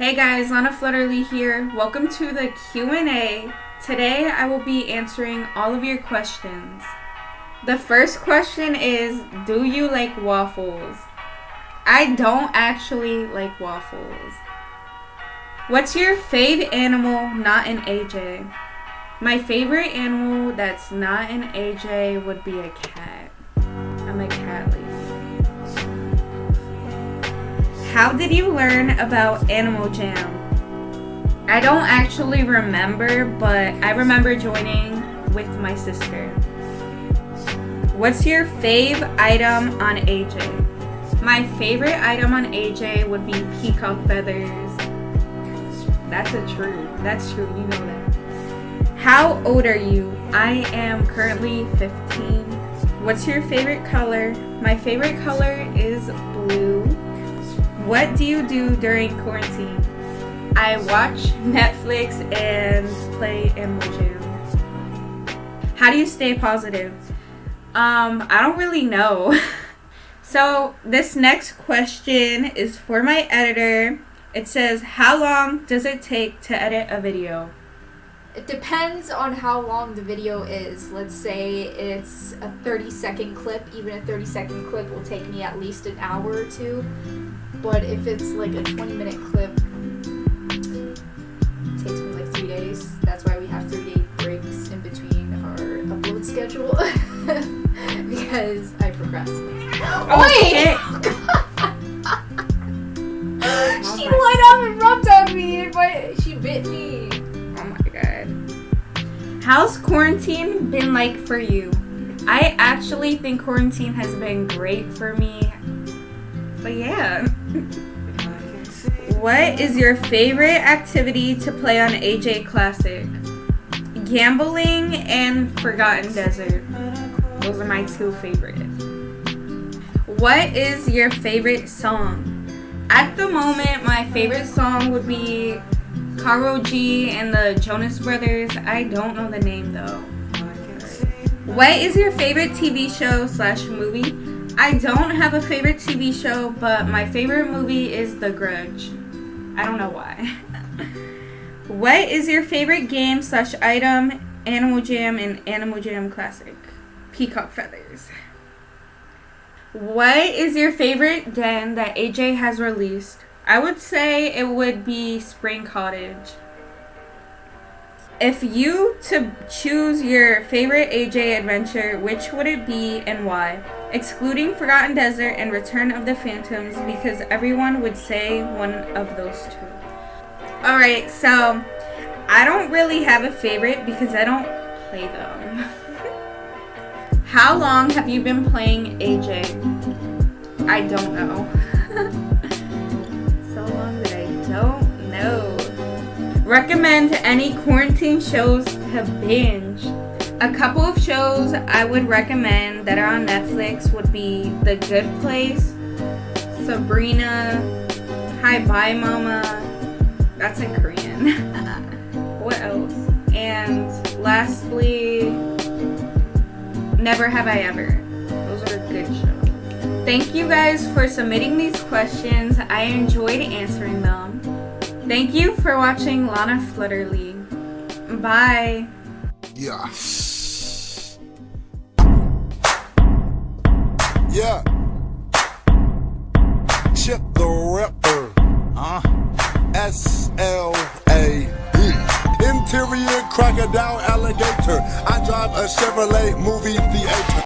Hey guys, Lana Flutterly here. Welcome to the Q&A. Today I will be answering all of your questions. The first question is, do you like waffles? I don't actually like waffles. What's your fave animal not an AJ? My favorite animal that's not an AJ would be a cat. I'm a cat lady. How did you learn about Animal Jam? I don't actually remember, but I remember joining with my sister. What's your fave item on AJ? My favorite item on AJ would be peacock feathers. That's true, you know that. How old are you? I am currently 15. What's your favorite color? My favorite color is blue. What do you do during quarantine? I watch Netflix and play Animal Jam. How do you stay positive? I don't really know. So this next question is for my editor. It says, how long does it take to edit a video? It depends on how long the video is. Let's say it's a 30-second clip. Even a 30-second clip will take me at least an hour or two. But if it's like a 20-minute clip, it takes me like 3 days. That's why we have 3-day breaks in between our upload schedule. Because I procrastinate. Wait! She went up and rubbed on me, but she bit me. Oh my god. How's quarantine been like for you? I actually think quarantine has been great for me. So yeah. What is your favorite activity to play on AJ Classic? Gambling and Forgotten Desert. Those are my two favorites. What is your favorite song? At the moment, my favorite song would be Karol G and the Jonas Brothers. I don't know the name though. What is your favorite TV show / movie? I don't have a favorite TV show, but my favorite movie is The Grudge. I don't know why. What is your favorite game / item? Animal Jam and Animal Jam Classic. Peacock feathers. What is your favorite den that AJ has released? I would say it would be Spring Cottage. If you to choose your favorite AJ adventure, which would it be and why? Excluding Forgotten Desert and Return of the Phantoms, because everyone would say one of those two. Alright, so I don't really have a favorite because I don't play them. How long have you been playing AJ? I don't know. So long that I don't know. Recommend any quarantine shows to binge. A couple of shows I would recommend that are on Netflix would be The Good Place, Sabrina, Hi Bye Mama. That's in Korean. What else? And lastly, Never Have I Ever. Those are good shows. Thank you guys for submitting these questions. I enjoyed answering them. Thank you for watching Lana Flutterly. Bye. Yeah. Yeah. Chip the Ripper. SLAE. Interior crocodile alligator. I drive a Chevrolet movie theater.